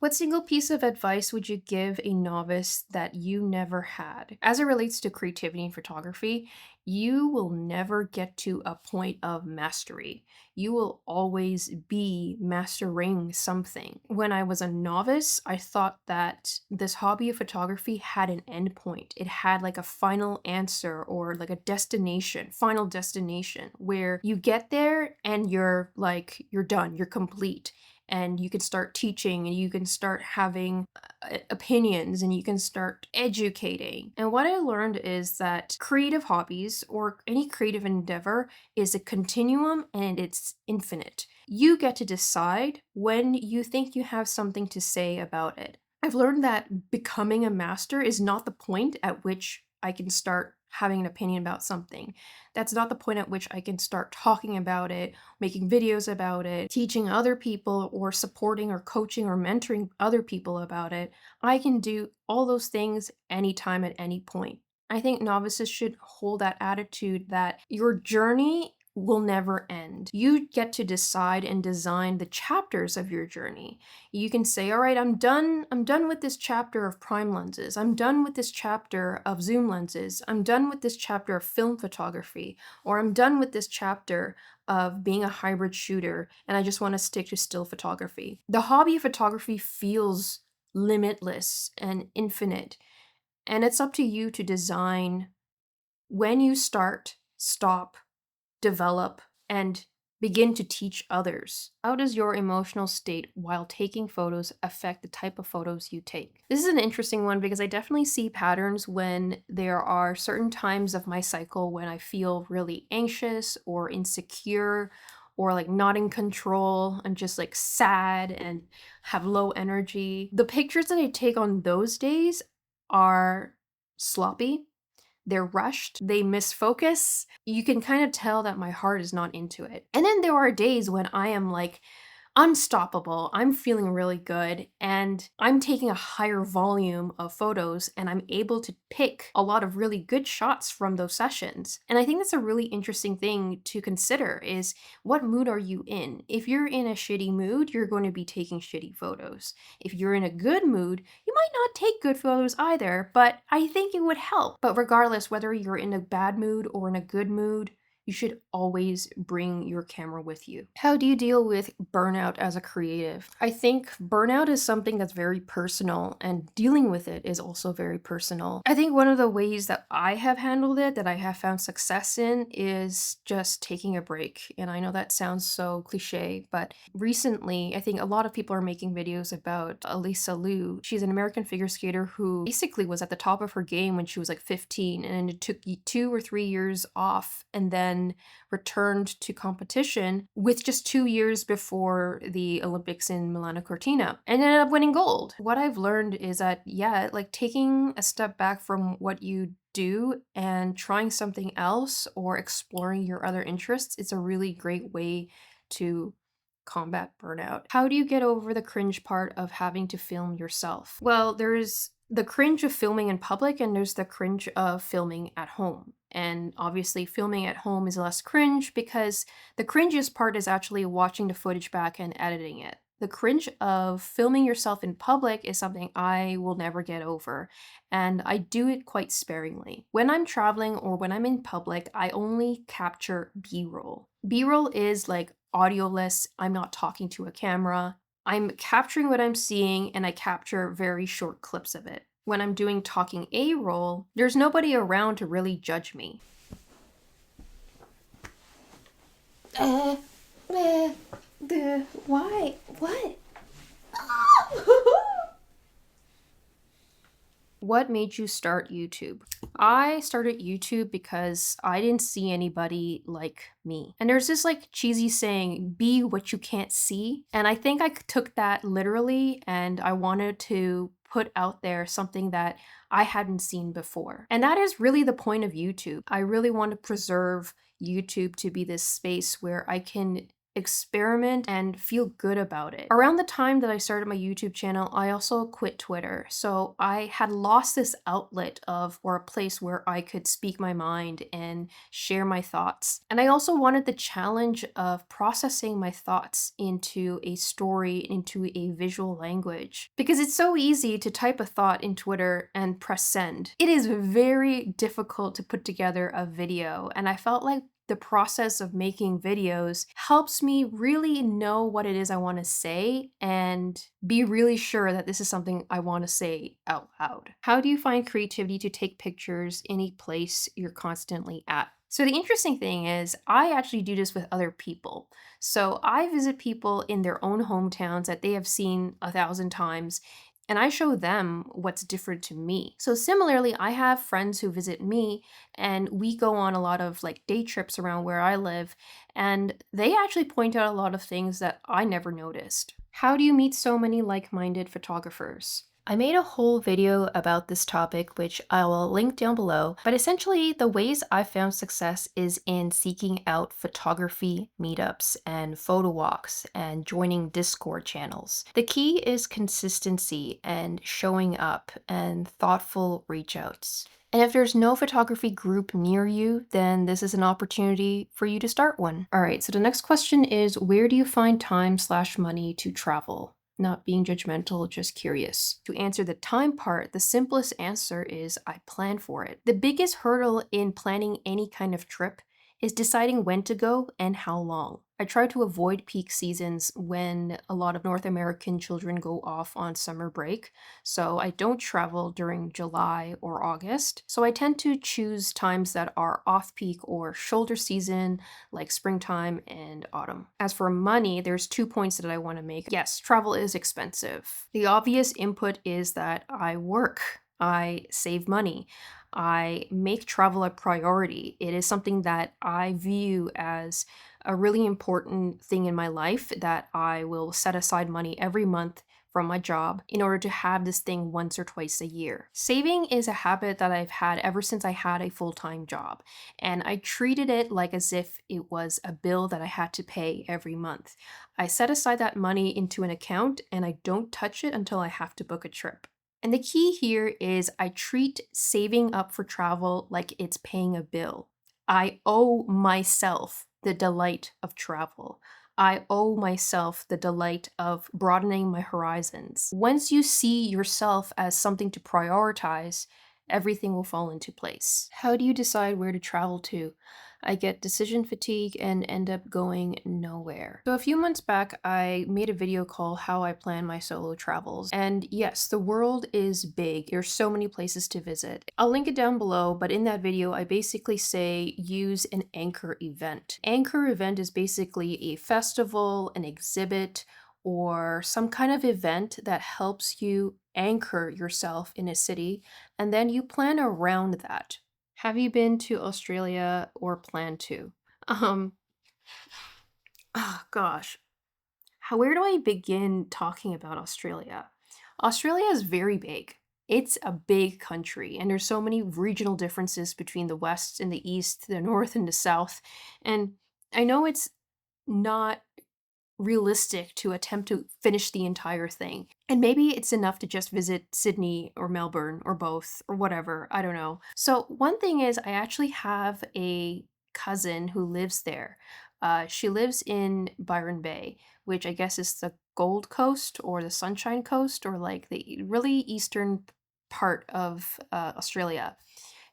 What single piece of advice would you give a novice that you never had? As it relates to creativity and photography, you will never get to a point of mastery. You will always be mastering something. When I was a novice, I thought that this hobby of photography had an end point. It had like a final answer or like a destination, final destination, where you get there and you're like, you're done, you're complete, and you can start teaching and you can start having opinions and you can start educating. And what I learned is that creative hobbies or any creative endeavor is a continuum and it's infinite. You get to decide when you think you have something to say about it. I've learned that becoming a master is not the point at which I can start having an opinion about something. That's not the point at which I can start talking about it, making videos about it, teaching other people, or supporting or coaching or mentoring other people about it. I can do all those things anytime at any point. I think novices should hold that attitude that your journey will never end. You get to decide and design the chapters of your journey. You can say, all right, I'm done with this chapter of prime lenses. I'm done with this chapter of zoom lenses. I'm done with this chapter of film photography, or I'm done with this chapter of being a hybrid shooter and I just want to stick to still photography. The hobby of photography feels limitless and infinite, and it's up to you to design when you start, stop, develop, and begin to teach others. How does your emotional state while taking photos affect the type of photos you take? This is an interesting one because I definitely see patterns when there are certain times of my cycle when I feel really anxious or insecure or like not in control and just like sad and have low energy. The pictures that I take on those days are sloppy, they're rushed, they miss focus. You can kind of tell that my heart is not into it. And then there are days when I am like unstoppable. I'm feeling really good and I'm taking a higher volume of photos and I'm able to pick a lot of really good shots from those sessions. And I think that's a really interesting thing to consider is what mood are you in? If you're in a shitty mood, you're going to be taking shitty photos. If you're in a good mood, you might not take good photos either, but I think it would help. But regardless, whether you're in a bad mood or in a good mood, you should always bring your camera with you. How do you deal with burnout as a creative? I think burnout is something that's very personal, and dealing with it is also very personal. I think one of the ways that I have handled it, that I have found success in, is just taking a break. And I know that sounds so cliche, but recently, I think a lot of people are making videos about Elisa Liu. She's an American figure skater who basically was at the top of her game when she was like 15, and it took 2 or 3 years off, and then returned to competition with just 2 years before the Olympics in Milano Cortina and ended up winning gold. What I've learned is that, yeah, like taking a step back from what you do and trying something else or exploring your other interests is a really great way to combat burnout. How do you get over the cringe part of having to film yourself? Well, there's the cringe of filming in public and there's the cringe of filming at home. And obviously filming at home is less cringe because the cringiest part is actually watching the footage back and editing it. The cringe of filming yourself in public is something I will never get over, and I do it quite sparingly. When I'm traveling or when I'm in public, I only capture B-roll. B-roll is like audioless, I'm not talking to a camera. I'm capturing what I'm seeing and I capture very short clips of it. When I'm doing talking A-roll, there's nobody around to really judge me. Why? What? What made you start YouTube? I started YouTube because I didn't see anybody like me. And there's this like cheesy saying, be what you can't see. And I think I took that literally and I wanted to put out there something that I hadn't seen before. And that is really the point of YouTube. I really want to preserve YouTube to be this space where I can experiment, and feel good about it. Around the time that I started my YouTube channel, I also quit Twitter. So I had lost this outlet of, or a place where I could speak my mind and share my thoughts. And I also wanted the challenge of processing my thoughts into a story, into a visual language. Because it's so easy to type a thought in Twitter and press send. It is very difficult to put together a video, and I felt like the process of making videos helps me really know what it is I want to say and be really sure that this is something I want to say out loud. How do you find creativity to take pictures any place you're constantly at? So the interesting thing is I actually do this with other people. So I visit people in their own hometowns that they have seen 1,000 times, and I show them what's different to me. So similarly, I have friends who visit me, and we go on a lot of like day trips around where I live, and they actually point out a lot of things that I never noticed. How do you meet so many like-minded photographers? I made a whole video about this topic, which I will link down below, but essentially the ways I found success is in seeking out photography meetups and photo walks and joining Discord channels. The key is consistency and showing up and thoughtful reach outs. And if there's no photography group near you, then this is an opportunity for you to start one. All right, so the next question is, where do you find time/money to travel? Not being judgmental, just curious. To answer the time part, the simplest answer is I plan for it. The biggest hurdle in planning any kind of trip is deciding when to go and how long. I try to avoid peak seasons when a lot of North American children go off on summer break, so I don't travel during July or August. So I tend to choose times that are off peak or shoulder season, like springtime and autumn. As for money, there's 2 points that I want to make. Yes, travel is expensive. The obvious input is that I work. I save money. I make travel a priority. It is something that I view as a really important thing in my life, that I will set aside money every month from my job in order to have this thing once or twice a year. Saving is a habit that I've had ever since I had a full-time job, and I treated it like as if it was a bill that I had to pay every month. I set aside that money into an account and I don't touch it until I have to book a trip. And the key here is I treat saving up for travel like it's paying a bill. I owe myself the delight of travel. I owe myself the delight of broadening my horizons. Once you see yourself as something to prioritize, everything will fall into place. How do you decide where to travel to? I get decision fatigue and end up going nowhere. So a few months back, I made a video called How I Plan My Solo Travels. And yes, the world is big. There's so many places to visit. I'll link it down below, but in that video, I basically say use an anchor event. Anchor event is basically a festival, an exhibit, or some kind of event that helps you anchor yourself in a city, and then you plan around that. Have you been to Australia or plan to? Um, oh gosh, where do I begin talking about Australia? Australia is very big. It's a big country, and there's so many regional differences between the West and the East, the North and the South. And I know it's not realistic to attempt to finish the entire thing. And maybe it's enough to just visit Sydney or Melbourne or both or whatever. I don't know. So, one thing is, I actually have a cousin who lives there. She lives in Byron Bay, which I guess is the Gold Coast or the Sunshine Coast, or like the really eastern part of Australia.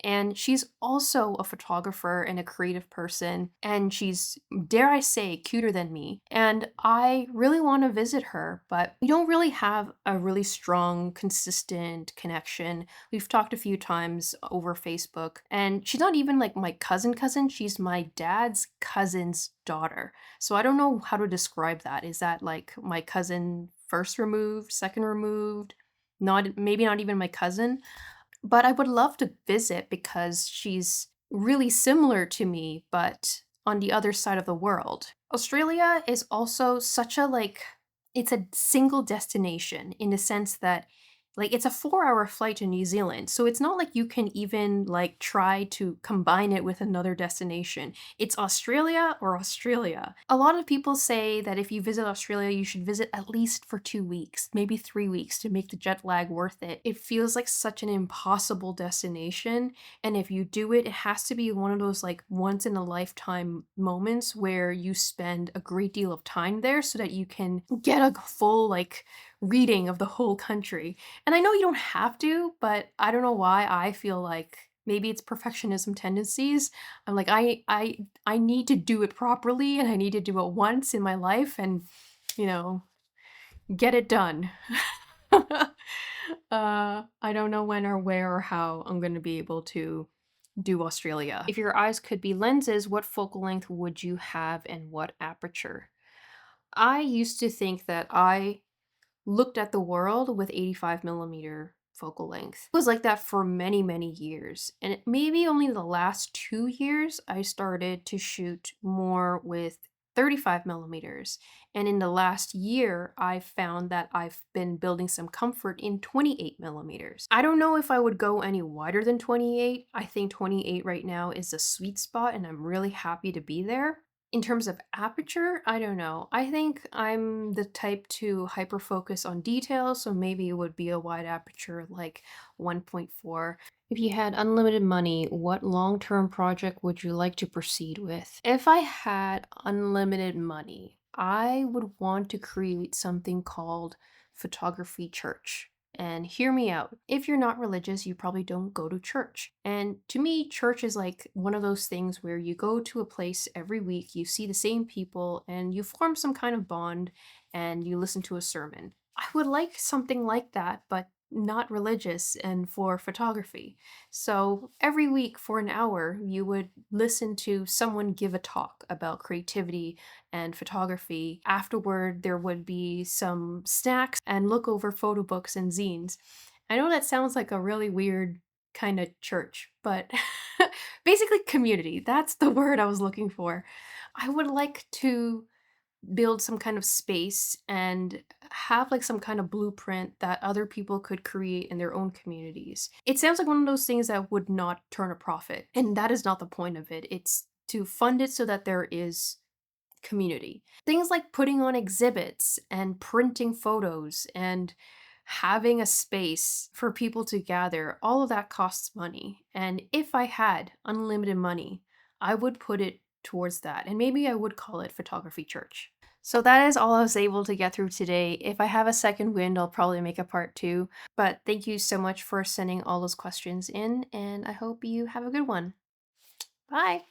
And she's also a photographer and a creative person, and she's, dare I say, cuter than me. And I really want to visit her, but we don't really have a really strong, consistent connection. We've talked a few times over Facebook, and she's not even like my cousin, she's my dad's cousin's daughter. So I don't know how to describe that. Is that like my cousin first removed, second removed? Not, maybe not even my cousin. But I would love to visit because she's really similar to me, but on the other side of the world. Australia is also such a like, it's a single destination in the sense that Like, it's a 4-hour flight to New Zealand, so it's not like you can even, like, try to combine it with another destination. It's Australia or Australia. A lot of people say that if you visit Australia, you should visit at least for 2 weeks, maybe 3 weeks to make the jet lag worth it. It feels like such an impossible destination, and if you do it, it has to be one of those, like, once in a lifetime moments where you spend a great deal of time there so that you can get a full, like, reading of the whole country. And I know you don't have to, but I don't know why I feel like maybe it's perfectionism tendencies. I'm like, I need to do it properly and I need to do it once in my life and, you know, get it done. I don't know when or where or how I'm gonna be able to do Australia. If your eyes could be lenses, what focal length would you have and what aperture? I used to think that I looked at the world with 85 millimeter focal length. It was like that for many, many years. And maybe only the last 2 years, I started to shoot more with 35 millimeters. And in the last year, I found that I've been building some comfort in 28 millimeters. I don't know if I would go any wider than 28. I think 28 right now is a sweet spot, and I'm really happy to be there. In terms of aperture, I don't know. I think I'm the type to hyper focus on details, so maybe it would be a wide aperture like 1.4. If you had unlimited money, what long-term project would you like to proceed with? If I had unlimited money, I would want to create something called photography church. And hear me out. If you're not religious, you probably don't go to church. And to me, church is like one of those things where you go to a place every week, you see the same people, and you form some kind of bond and you listen to a sermon. I would like something like that, but not religious and for photography. So every week for an hour, you would listen to someone give a talk about creativity and photography. Afterward, there would be some snacks and look over photo books and zines. I know that sounds like a really weird kind of church, but basically community. That's the word I was looking for. I would like to build some kind of space and have like some kind of blueprint that other people could create in their own communities. It sounds like one of those things that would not turn a profit, and that is not the point of it. It's to fund it so that there is community. Things like putting on exhibits and printing photos and having a space for people to gather, all of that costs money. And if I had unlimited money, I would put it towards that. And maybe I would call it photography church. So that is all I was able to get through today. If I have a second wind, I'll probably make a part two. But thank you so much for sending all those questions in, and I hope you have a good one. Bye.